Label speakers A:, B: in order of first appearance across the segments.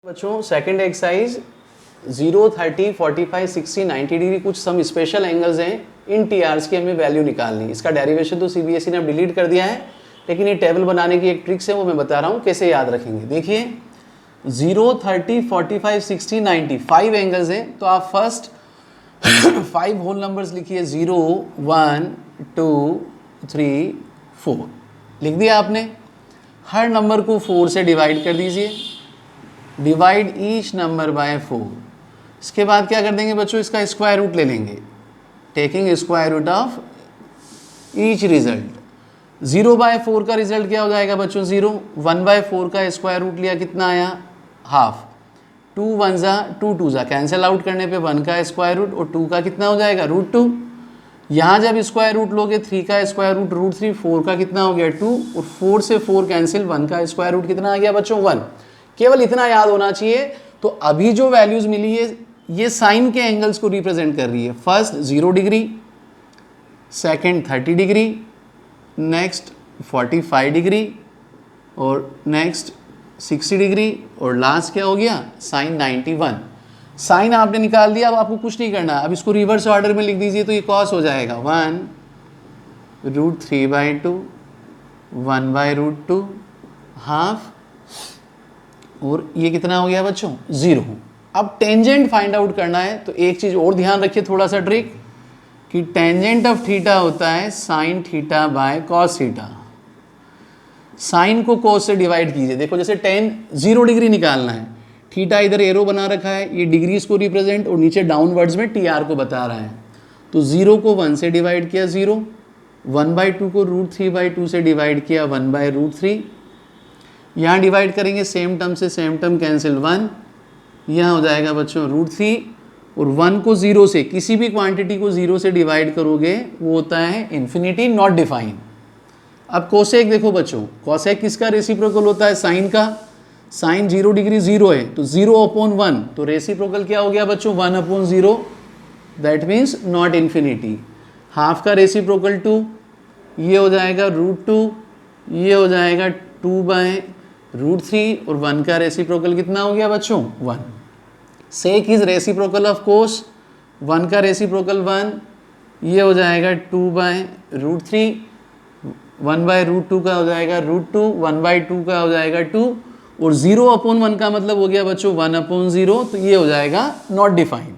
A: बच्चों second exercise 0, 30, 45, 60, 90 degree कुछ some special angles हैं इन टीआरस की हमें वैल्यू निकालनी है। इसका डेरिवेशन तो सीबीएसई ने अब डिलीट कर दिया है, लेकिन ये टेबल बनाने की एक ट्रिक्स है, वो मैं बता रहा हूँ कैसे याद रखेंगे। देखिए 0, 30, 45, 60, 90 5 एंगल्स हैं, तो आप फर्स्ट 5 होल नंबर्स लिखिए 0, 1, 2, 3, 4 लिख दिया आपने। हर नंबर को 4 से डिवाइड कर दीजिए, डिवाइड ईच नंबर बाय 4। इसके बाद क्या कर देंगे बच्चों, इसका स्क्वायर रूट ले लेंगे, taking square root of each result. 0/4 का रिजल्ट क्या हो जाएगा बच्चों 0। 1/4 का स्क्वायर रूट लिया, कितना आया हाफ। 2 1 जा 2 2 जा कैंसिल आउट करने पे 1 का स्क्वायर रूट और 2 का कितना हो जाएगा √2। यहाँ जब स्क्वायर रूट लोगे 3 का स्क्वायर रूट √3, 4 का कितना हो गया 2 और 4 से 4 कैंसिल, 1 का स्क्वायर रूट कितना आ गया बच्चों 1। केवल इतना याद होना चाहिए। तो अभी जो वैल्यूज मिली है ये साइन के एंगल्स को रिप्रेजेंट कर रही है। First 0 degree, second 30 degree, next 45 degree और नेक्स्ट 60 डिग्री और लास्ट क्या हो गया साइन 91। साइन आपने निकाल दिया, अब आपको कुछ नहीं करना। अब इसको रिवर्स ऑर्डर में लिख दीजिए तो ये कॉस हो जाएगा 1 √3/2 1/√2 हाफ और ये कितना हो गया बच्चों 0। अब टेंजेंट फाइंड आउट करना है, तो एक चीज़ और ध्यान रखिए थोड़ा सा ट्रिक, कि टेंजेंट ऑफ थीटा होता है sine theta by cos theta. Sine को कॉस से डिवाइड कीजिए। देखो जैसे 0 डिग्री निकालना है, थीटा इधर एरो बना रखा है, ये डिग्रीज को रिप्रेजेंट और नीचे डाउनवर्ड्स में टीआर को बता रहा है। तो 0 को 1 से डिवाइड किया 0, 1/2 को √3/2 से डिवाइड किया 1/√3। यहाँ डिवाइड करेंगे सेम टर्म से सेम टर्म कैंसिल 1, यहाँ हो जाएगा बच्चों √3 और 1 को 0 से, किसी भी क्वांटिटी को 0 से डिवाइड करोगे वो होता है इन्फिनिटी नॉट डिफाइन। अब कोसेक देखो बच्चों, कोसेक किसका रेसिप्रोकल होता है साइन का। साइन 0 डिग्री 0 है तो 0/1, तो रेसिप्रोकल क्या हो गया बच्चों 1/0, that means not infinity. Half का रेसिप्रोकल 2, ये हो जाएगा √2, ये हो जाएगा 2/√3 और 1 का रेसिप्रोकल कितना हो गया बच्चों 1। सेक इज रेसिप्रोकल ऑफ कोस, 1 का रेसिप्रोकल 1, ये हो जाएगा 2/√3, 1/√2 का हो जाएगा √2, 1/2 का हो जाएगा 2 और 0/1 का मतलब हो गया बच्चों 1/0, तो ये हो जाएगा नॉट डिफाइन।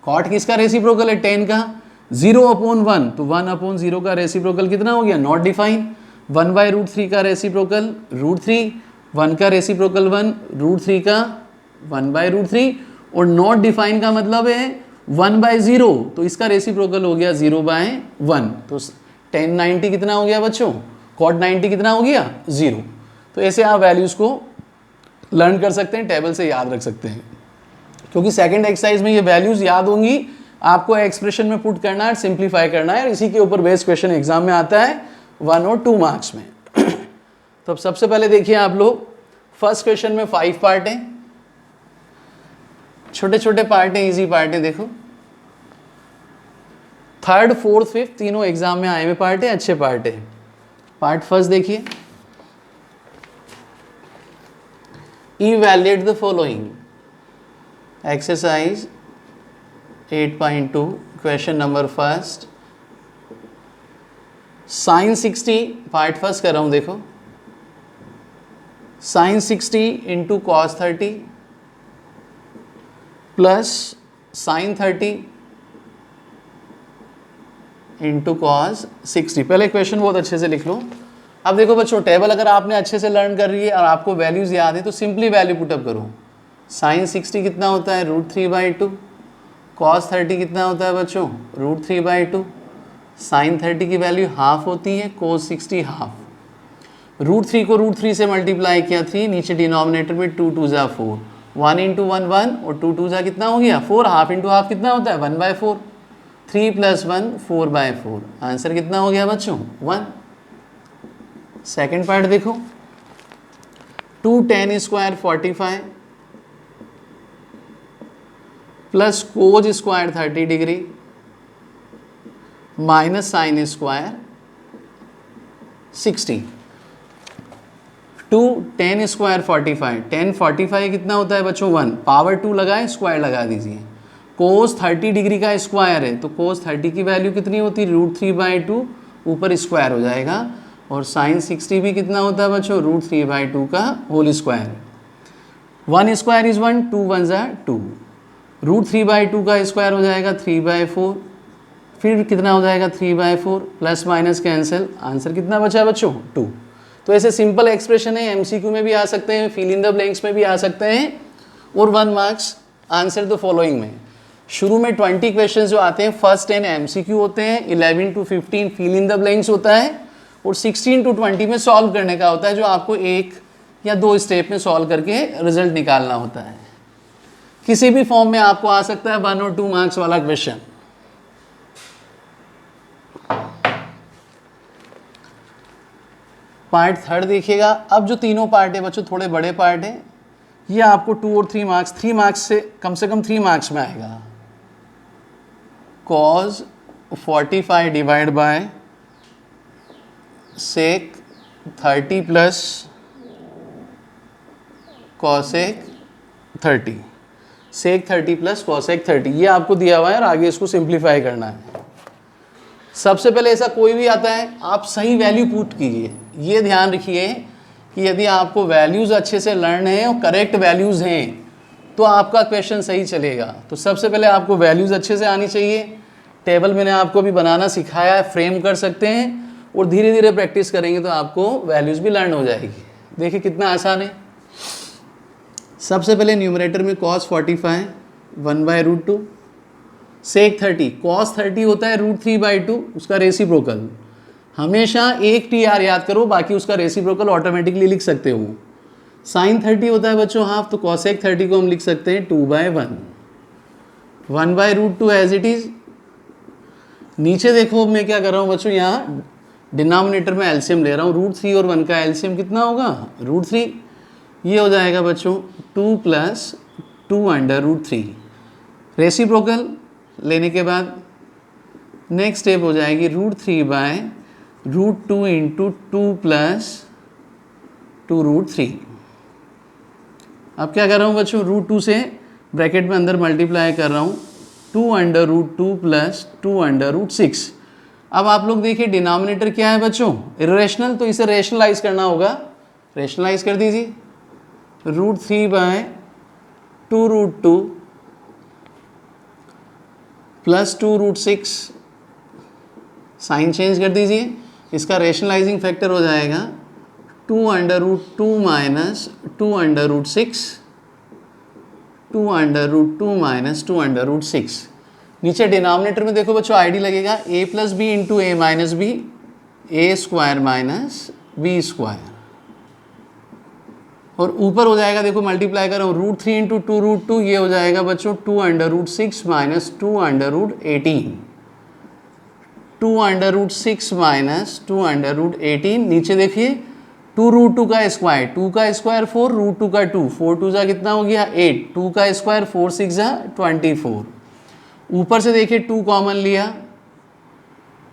A: कॉट किसका रेसिप्रोकल है 10 का, 0/1 तो 1/0 का रेसिप्रोकल कितना हो गया नॉट डिफाइन। 1/√3 का रेसिप्रोकल √3, 1 का रेसिप्रोकल 1, √3 का 1/√3 और नॉट डिफाइन का मतलब है 1/0, तो इसका रेसिप्रोकल हो गया 0/1। तो 10 90 कितना हो गया बच्चों, कॉट 90 कितना हो गया 0। तो ऐसे आप वैल्यूज को लर्न कर सकते हैं, टेबल से याद रख सकते हैं, क्योंकि सेकंड एक्सरसाइज में ये वैल्यूज याद होंगी, आपको एक्सप्रेशन में पुट करना है, सिंप्लीफाई करना है और इसी के ऊपर बेस्ड क्वेश्चन एग्जाम में आता है 1 और 2 मार्क्स में। तो अब सबसे पहले देखिए आप लोग, फर्स्ट क्वेश्चन में 5 पार्ट हैं, छोटे छोटे पार्ट हैं, इजी पार्ट है। देखो 3rd 4th 5th तीनों एग्जाम में आए हुए पार्ट है, अच्छे पार्ट है। पार्ट फर्स्ट देखिए, evaluate the following. Exercise 8.2 question number first, sine 60 part first कर रहा हूं। देखो sine 60 into cos 30 plus sine 30 into cos 60। पहले क्वेश्चन बहुत अच्छे से लिख लो। अब देखो बच्चों, टेबल अगर आपने अच्छे से लर्न कर रही है और आपको वैल्यूज याद है तो सिंपली वैल्यू पुटअप करो। साइन 60 कितना होता है √3/2, कॉस 30 कितना होता है बच्चों √3/2, साइन 30 की वैल्यू हाफ होती है, कोस 60 हाफ। √3 को √3 से मल्टीप्लाई किया 3, नीचे डिनोमिनेटर में 2 2 जा 4, 1 × 1 1 और 2 2 जा कितना हो गया 4, हाफ इंटू हाफ कितना होता है 1/4, 3 + 1 4/4, आंसर कितना हो गया बच्चों 1। सेकेंड पार्ट देखो, 2 tan² 45 plus cos² 30 degree minus sin² 60। Two 10 square 45, 10 45 कितना होता है बच्चों 1, पावर 2 लगाए स्क्वायर लगा दीजिए। कोस 30 डिग्री का स्क्वायर है तो कोस 30 की वैल्यू कितनी होती है √3/2, ऊपर स्क्वायर हो जाएगा। और साइन 60 भी कितना होता है बच्चों √3/2 का होल स्क्वायर। 1 स्क्वायर इज 1, 2 1 ज़ा 2, √3/2 का स्क्वायर हो जाएगा 3/4, फिर कितना हो जाएगा 3/4, प्लस माइनस कैंसिल, आंसर कितना बचा बच्चों 2। तो ऐसे सिंपल एक्सप्रेशन है, एमसीक्यू में भी आ सकते हैं, फिल इन द ब्लैंक्स में भी आ सकते हैं, और 1 मार्क्स आंसर द फॉलोइंग में। शुरू में 20 क्वेश्चन जो आते हैं फर्स्ट 10 एमसीक्यू होते हैं, 11 to 15 fill in the blanks होता है, और 16 to 20 में सॉल्व करने का होता है, जो आपको 1 या 2 स्टेप में सॉल्व करके रिजल्ट निकालना होता है। किसी भी फॉर्म में आपको आ सकता है 1 और 2 मार्क्स वाला क्वेश्चन। पार्ट थर्ड देखिएगा। अब जो तीनों पार्ट है बच्चों थोड़े बड़े पार्ट है, ये आपको 2 और 3 मार्क्स, 3 मार्क्स से कम 3 मार्क्स में आएगा। cos 45 divide by sec 30 plus cosec 30, sec 30 plus cosec 30, ये आपको दिया हुआ है और आगे इसको सिंप्लीफाई करना है। सबसे पहले ऐसा कोई भी आता है आप सही वैल्यू पुट कीजिए। ये ध्यान रखिए कि यदि आपको वैल्यूज़ अच्छे से लर्न है और करेक्ट वैल्यूज़ हैं तो आपका क्वेश्चन सही चलेगा। तो सबसे पहले आपको वैल्यूज़ अच्छे से आनी चाहिए। टेबल मैंने आपको भी बनाना सिखाया है, फ्रेम कर सकते हैं, और धीरे धीरे प्रैक्टिस करेंगे तो आपको वैल्यूज़ भी लर्न हो जाएगी। देखिए कितना आसान है। सबसे पहले न्यूमरेटर में cos 45 1/√2, सेक 30, cos 30 होता है √3/2, उसका रेसिप्रोकल। हमेशा एक TR याद करो, बाकी उसका रेसिप्रोकल ऑटोमेटिकली लिख सकते हो। साइन 30 होता है बच्चों हाफ, तो cosec 30 को हम लिख सकते हैं 2/1, 1/√2 एज इट इज़। नीचे देखो मैं क्या कर रहा हूँ बच्चों, यहाँ डिनोमिनेटर में एलसीएम ले रहा हूँ। √3 और 1 का एलसीएम कितना होगा √3, ये हो जाएगा बच्चों 2 + 2/√3। रेसिप्रोकल लेने के बाद नेक्स्ट स्टेप हो जाएगी √3/√2 × 2 + 2√3। अब क्या कर रहा हूँ बच्चों, √2 से ब्रैकेट में अंदर मल्टीप्लाई कर रहा हूँ 2/√2 + 2/√6। अब आप लोग देखिए डिनोमिनेटर क्या है बच्चों, इरेशनल, तो इसे रेशनलाइज करना होगा। रेशनलाइज कर दीजिए, √3/2√2 + 2√6, साइन चेंज कर दीजिए। इसका रेशनलाइजिंग फैक्टर हो जाएगा 2/2 - 2/6, 2/2 - 2/6। नीचे डिनोमिनेटर में देखो बच्चों आईडी लगेगा a + b × a - b, a² - b², और ऊपर हो जाएगा देखो मल्टीप्लाई कर रहा हूँ √3 × 2√2, ये हो जाएगा बच्चों 2/6 - 2/18, 2/6 - 2/18। नीचे देखिए 2√2 का स्क्वायर, 2 का स्क्वायर 4, √2 का 2, 4 2 जा कितना हो गया 8, 2 का स्क्वायर 4 6 जा 24। ऊपर से देखिए 2 कॉमन लिया,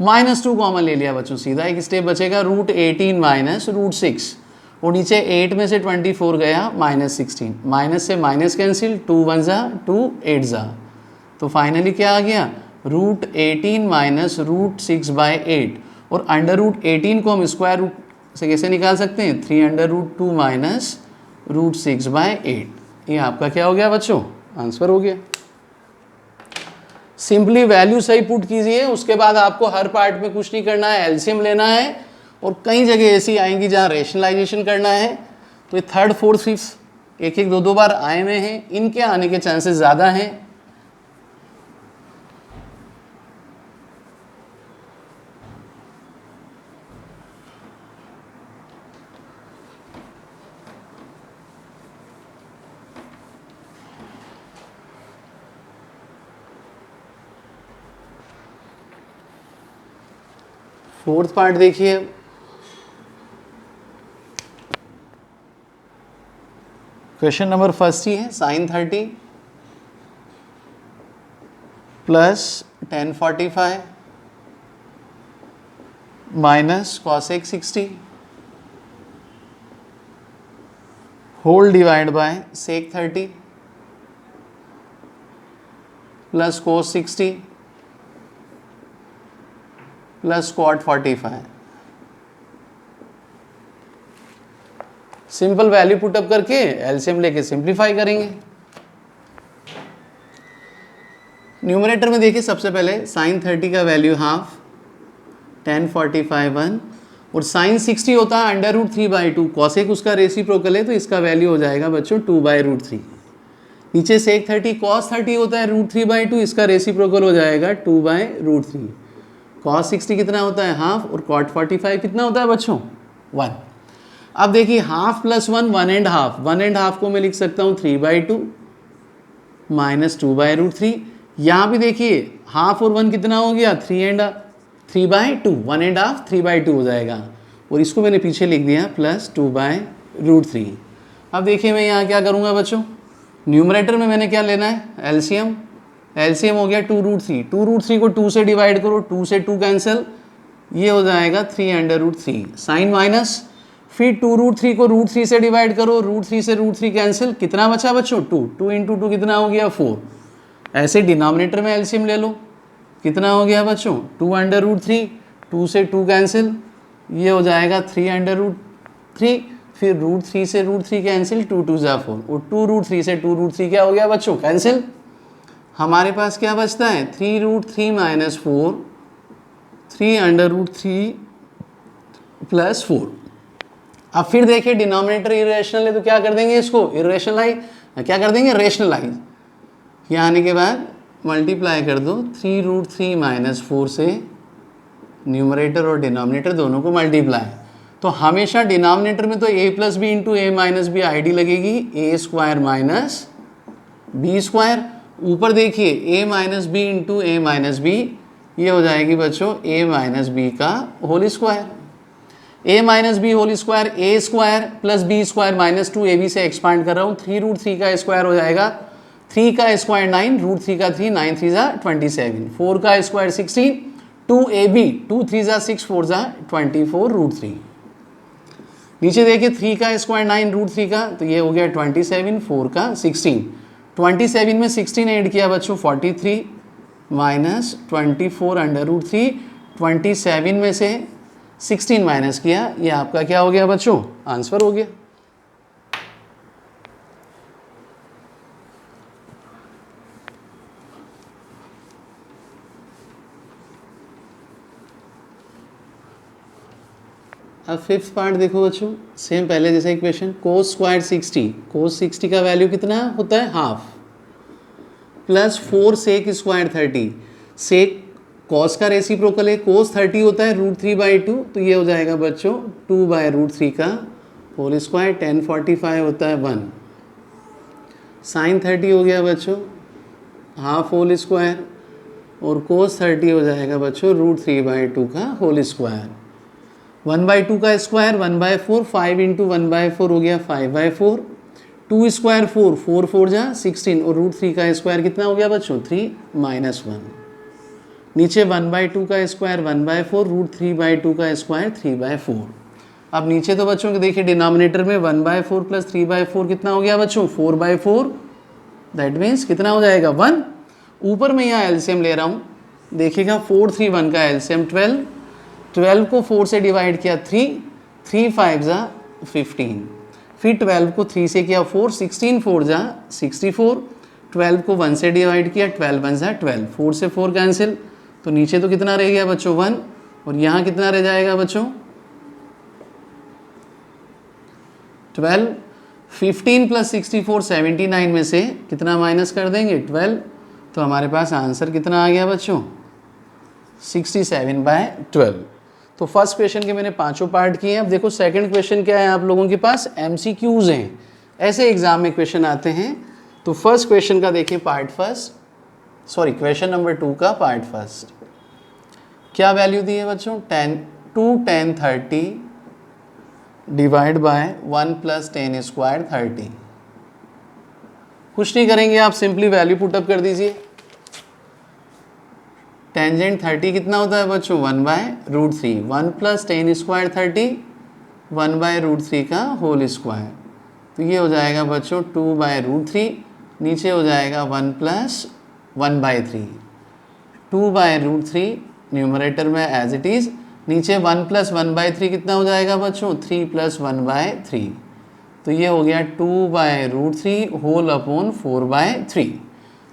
A: -2 कॉमन ले लिया बच्चों, सीधा एक स्टेप बचेगा √18 - √6, और नीचे 8 में से 24 गया -16, माइनस से माइनस कैंसिल, 2 1 जा 2, 8 जा, तो फाइनली क्या आ गया √18 - √6/8। और √18 को हम स्क्वायर रूट से कैसे निकाल सकते हैं, 3√2 - √6/8। ये आपका क्या हो गया बच्चों, आंसर हो गया। सिंपली वैल्यू सही पुट कीजिए, उसके बाद आपको हर पार्ट में कुछ नहीं करना है, एलसीएम लेना है, और कई जगह ऐसी आएंगी जहाँ रेशनलाइजेशन करना है। तो ये 3rd 4th 5th एक 2 बार आए हुए हैं, इनके आने के चांसेस ज़्यादा हैं। फोर्थ पार्ट देखिए, क्वेश्चन नंबर फर्स्ट ही है, sine 30 plus tan 45 minus cosec 60 whole divide by sec 30 plus cos 60 plus स्क्वाट 45। सिंपल वैल्यू पुटअप करके एलसीएम लेके सिंप्लीफाई करेंगे। न्यूमरेटर में देखिए सबसे पहले साइन 30 का वैल्यू हाफ 1045 1 और साइन 60 होता है अंडर रूट 3/2। कॉसेक उसका रेसिप्रोकल है तो इसका वैल्यू हो जाएगा बच्चों 2/√3। नीचे सेक 30 कॉस 30 होता है रूट 3/2, इसका रेसिप्रोकल हो जाएगा 2/√3। कॉस 60 कितना होता है हाफ और कॉट 45 कितना होता है बच्चों 1। अब देखिए हाफ प्लस 1 1.5, 1.5 को मैं लिख सकता हूँ 3/2 माइनस 2/√3। यहाँ भी देखिए हाफ और 1 कितना हो गया 3/2, 1.5 3/2 हो जाएगा और इसको मैंने पीछे लिख दिया प्लस 2/√3। अब देखिए मैं यहाँ क्या करूँगा बच्चों, न्यूमरेटर में मैंने क्या लेना है एलसीएम। एलसीएम हो गया 2√3, 2√3 को 2 से डिवाइड करो, 2 से 2 कैंसिल, ये हो जाएगा 3/√3 साइन माइनस, फिर 2√3 को √3 से डिवाइड करो, √3 से √3 कैंसिल, कितना बचा बच्चों 2, 2 × 2 कितना हो गया 4। ऐसे डिनोमिनेटर में एलसीएम ले लो, कितना हो गया बच्चों 2/√3, 2 से 2 कैंसिल, ये हो जाएगा 3/√3, फिर √3 से √3 कैंसिल, 2 2 = 4 और 2√3 से 2√3 क्या हो गया बच्चों कैंसिल। हमारे पास क्या बचता है 3√3 - 4, 3/√3 + 4। अब फिर देखिए डिनोमिनेटर इरेशनल है तो क्या कर देंगे इसको इरेशनलाइज, क्या कर देंगे रेशनलाइज। यहाँ आने के बाद मल्टीप्लाई कर दो 3√3 - 4 से न्यूमरेटर और डिनोमिनेटर दोनों को मल्टीप्लाई। तो हमेशा डिनोमिनेटर में तो a + b × a - b ID लगेगी a² - b²। ऊपर देखिए a - b × a - b, ये हो जाएगी बच्चों a - b का whole square. a - b whole square a² + b² - 2ab से एक्सपांड कर रहा हूँ, 3√3 का स्क्वायर हो जाएगा 3 का स्क्वायर 9, √3 का 3, 9 3 = 27, 4 का स्क्वायर 16, 2ab 2 3 = 6, 4 = 24 √3। नीचे देखिए 3 का स्क्वायर 9 √3 का, तो ये हो गया 27, 4 का 16, 27 में 16 ऐड किया बच्चों 43 माइनस 24/√3, 27 में से 16 माइनस किया, ये आपका क्या हो गया बच्चों आंसर हो गया। अब फिफ्थ पार्ट देखो बच्चों, सेम पहले जैसा इक्वेशन कोस स्क्वायर 60, कोस 60 का वैल्यू कितना होता है हाफ, प्लस 4 सेक स्क्वायर 30, सेक कॉस का रेसिप्रोकल है, कोस 30 होता है √3/2, तो ये हो जाएगा बच्चों 2/√3 का होल स्क्वायर, 1045 होता है 1, साइन 30 हो गया बच्चों हाफ होल स्क्वायर और कोस 30 हो जाएगा बच्चों √3/2 का होल स्क्वायर। 1/2 का स्क्वायर 1/4, 5 × 1/4 हो गया 5/4, 2 स्क्वायर 4, 4 4 = 16 और √3 का स्क्वायर कितना हो गया बच्चों 3 - 1। नीचे 1/2 का स्क्वायर 1/4, √3/2 का स्क्वायर 3/4। अब नीचे तो बच्चों के देखिए डिनोमिनेटर में 1/4 + 3/4 कितना हो गया बच्चों 4/4, दैट मीन्स कितना हो जाएगा 1। ऊपर में यहाँ एलसीएम ले रहा हूँ, देखिएगा 4 3 1 का एलसीएम 12, 12 को 4 से डिवाइड किया 3, 3 5 = 15, फिर 12 को 3 से किया 4, 16 4 = 64, 12 को 1 से डिवाइड किया 12 1 = 12, 4 से 4 कैंसिल, तो नीचे तो कितना रह गया बच्चों 1 और यहाँ कितना रह जाएगा बच्चों 12, 15 + 64 79 में से कितना माइनस कर देंगे 12, तो हमारे पास आंसर कितना आ गया बच्चों 67/12। तो फर्स्ट क्वेश्चन के मैंने पांचों पार्ट किए हैं। अब देखो सेकंड क्वेश्चन क्या है, आप लोगों के पास एमसीक्यूज हैं, ऐसे एग्जाम में क्वेश्चन आते हैं। तो फर्स्ट क्वेश्चन का देखिए part first, sorry question number 2 का पार्ट फर्स्ट, क्या वैल्यू दी है बच्चों 2 10 30 डिवाइड बाय 1 + 10² 30। कुछ नहीं करेंगे आप, सिंपली वैल्यू पुटअप कर दीजिए। टेंजेंट 30 कितना होता है बच्चों 1/√3, 1 + 10² 30, 1/√3 का होल स्क्वायर, तो ये हो जाएगा बच्चों 2/√3, नीचे हो जाएगा 1 + 1/3, 2/√3 न्यूमरेटर में एज इट इज़, नीचे 1 + 1/3 कितना हो जाएगा बच्चों 3 + 1/3, तो ये हो गया 2/√3 होल अपॉन 4/3।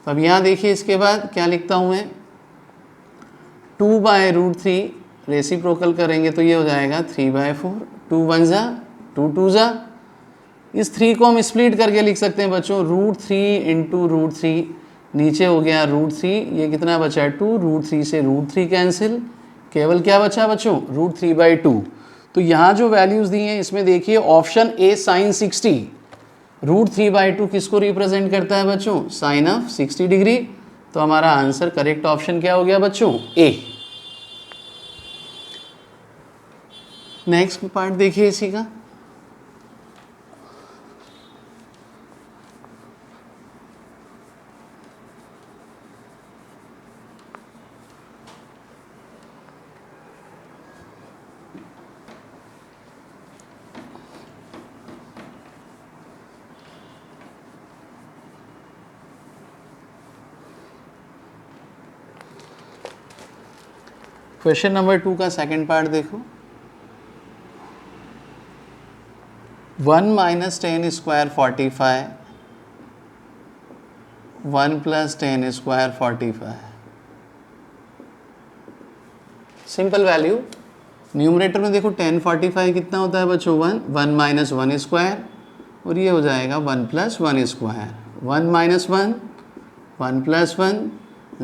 A: तो अब यहाँ देखिए इसके बाद क्या लिखता हूँ मैं, 2/√3 रेसिप्रोकल करेंगे तो ये हो जाएगा 3/4, 2 1 ज़ा 2 2 ज़ा, इस 3 को हम स्प्लिट करके लिख सकते हैं बच्चों √3 × √3, नीचे हो गया √3, ये कितना बचा 2, √3 से √3 कैंसिल, केवल क्या बचा बच्चों √3/2। तो यहाँ जो वैल्यूज़ दी हैं इसमें देखिए ऑप्शन ए sin 60, √3/2 किसको रिप्रेजेंट करता है बच्चों साइन ऑफ 60 डिग्री। तो हमारा आंसर करेक्ट ऑप्शन क्या हो गया बच्चों ए। नेक्स्ट पार्ट देखिए इसी का, क्वेश्चन नंबर 2 का सेकंड पार्ट देखो, 1 - 10 square 45, 1 + 10 square 45, simple value. Numerator में देखो 10 45 कितना होता है बच्चों 1, 1 - 1 स्क्वायर, और ये हो जाएगा 1 + 1 स्क्वायर, 1 - 1 1 + 1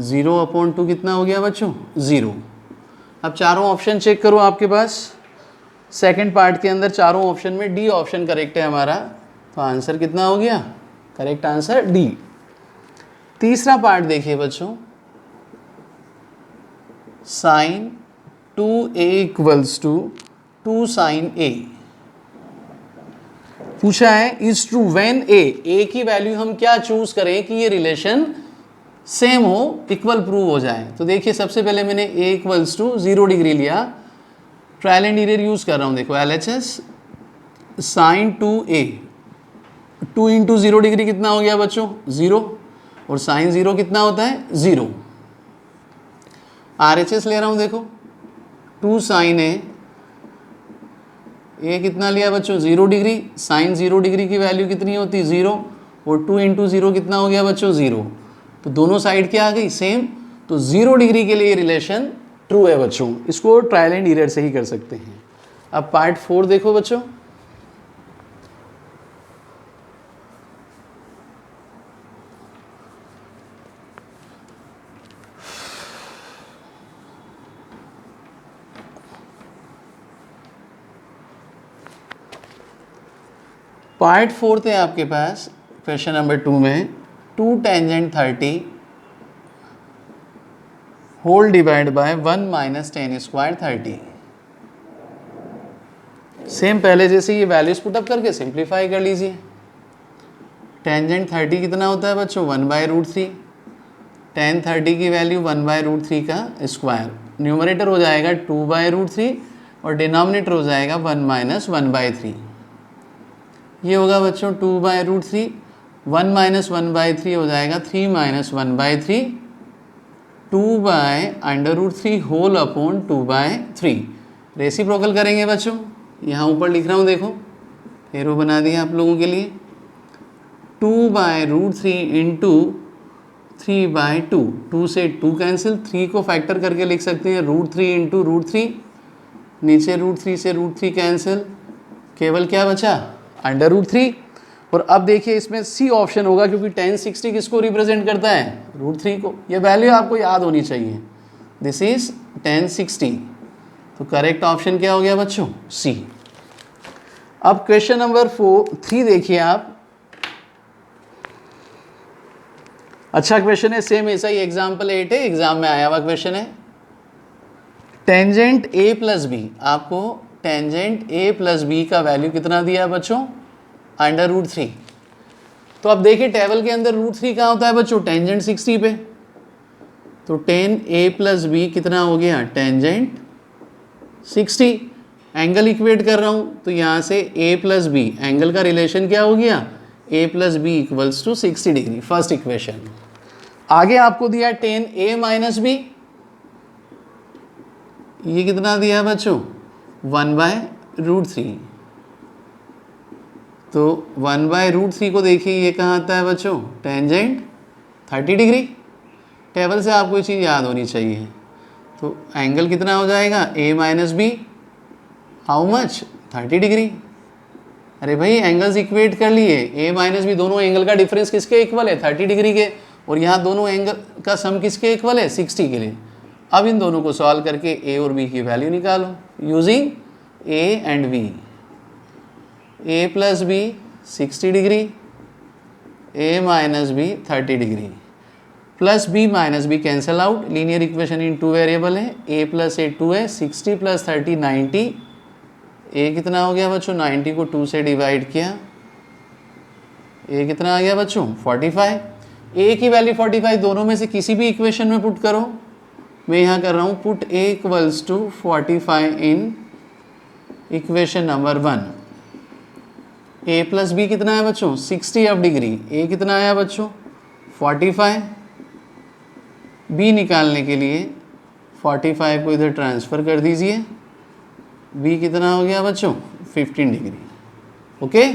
A: 0/2 कितना हो गया बच्चों 0। अब चारों ऑप्शन चेक करो आपके पास, सेकंड पार्ट के अंदर चारों ऑप्शन में डी ऑप्शन करेक्ट है हमारा, तो आंसर कितना हो गया करेक्ट आंसर डी। तीसरा पार्ट देखिए बच्चों, sin 2a = 2 sin a, पूछा है इज ट्रू व्हेन ए की वैल्यू हम क्या चूज करें कि ये रिलेशन सेम हो, इक्वल प्रूव हो जाए। तो देखिए सबसे पहले मैंने a = 0 डिग्री लिया, ट्रायल एंड एरर यूज कर रहा हूँ, देखो LHS sin 2a, 2 × 0 डिग्री कितना हो गया बच्चों 0, और sin 0 कितना होता है 0। RHS ले रहा हूँ, देखो 2 sin a कितना लिया बच्चों 0 डिग्री, sin 0 डिग्री की वैल्यू कितनी होती 0, और 2 × 0 कितना हो गया बच्चों 0, तो दोनों साइड क्या आ गई सेम, तो 0 डिग्री के लिए रिलेशन ट्रू है बच्चों। इसको ट्रायल एंड एरर से ही कर सकते हैं। अब पार्ट 4 देखो बच्चों, पार्ट 4 थे आपके पास क्वेश्चन नंबर 2 में, 2 tangent 30 whole divide by 1 - 10 square 30। Same पहले जैसे ये वैल्यूज पुटअप करके सिंप्लीफाई कर लीजिए। टेंजेंट 30 कितना होता है बच्चों 1/√3, tan 30 की वैल्यू 1/√3 का स्क्वायर, न्यूमरेटर हो जाएगा 2/√3 और डिनोमिनेटर हो जाएगा 1 - 1/3। ये होगा बच्चों 2/√3, 1 - 1/3 हो जाएगा 3 - 1/3, 2/√3 होल अपॉन 2/3। रेसिप्रोकल करेंगे बच्चों, यहाँ ऊपर लिख रहा हूँ देखो, एरो बना दिया आप लोगों के लिए, 2/√3 × 3/2, 2 से 2 कैंसिल, 3 को फैक्टर करके लिख सकते हैं √3 × √3, नीचे √3 से √3 कैंसिल, केवल क्या बचा √3। और अब देखिए इसमें सी ऑप्शन होगा क्योंकि tan 60 किसको रिप्रेजेंट करता है √3 को, ये वैल्यू आपको याद होनी चाहिए, दिस इज tan 60, तो करेक्ट ऑप्शन क्या हो गया बच्चों सी। अब क्वेश्चन नंबर 3 देखिए आप, अच्छा क्वेश्चन है, सेम ऐसा ही एग्जाम्पल 8 है, एग्जाम में आया हुआ क्वेश्चन है। टेंजेंट a + b, आपको टेंजेंट a + b का वैल्यू कितना दिया है बच्चों √3। तो अब देखिए टेबल के अंदर √3 कहाँ होता है बच्चों टेंजेंट 60 पे, तो tan a + b कितना हो गया टेंजेंट 60, एंगल इक्वेट कर रहा हूँ तो यहाँ से ए प्लस बी, एंगल का रिलेशन क्या हो गया, A plus B equals to 60 degree, first equation. आगे आपको दिया टेन ए माइनस बी, ये कितना दिया बच्चों, 1/√3। तो 1/√3 को देखिए ये कहाँ आता है बच्चों, टेंजेंट 30 डिग्री। टेबल से आपको ये चीज़ याद होनी चाहिए। तो एंगल कितना हो जाएगा, A minus B, how much, 30 degree. अरे भाई एंगल्स इक्वेट कर लिए, ए माइनस बी दोनों एंगल का डिफरेंस किसके इक्वल है, 30 डिग्री के, और यहाँ दोनों एंगल का सम किसके इक्वल है, 60 के लिए। अब इन दोनों को सॉल्व करके ए और बी की वैल्यू निकालो using a and b. A plus b 60 degree, a minus b 30 degree, plus b minus b cancel out, linear equation in two variable है, ए प्लस ए 2 है, 60 प्लस 30 90, ए कितना हो गया बच्चों, 90 को 2 से डिवाइड किया, ए कितना आ गया बच्चों 45। ए की वैल्यू 45 दोनों में से किसी भी इक्वेशन में पुट करो। मैं यहाँ कर रहा हूँ put a equals to 45 in equation number 1। A plus b कितना है बच्चों, 60 ऑफ डिग्री, ए कितना आया बच्चों 45। बी निकालने के लिए 45 को इधर ट्रांसफ़र कर दीजिए, बी कितना हो गया बच्चों 15 डिग्री। ओके।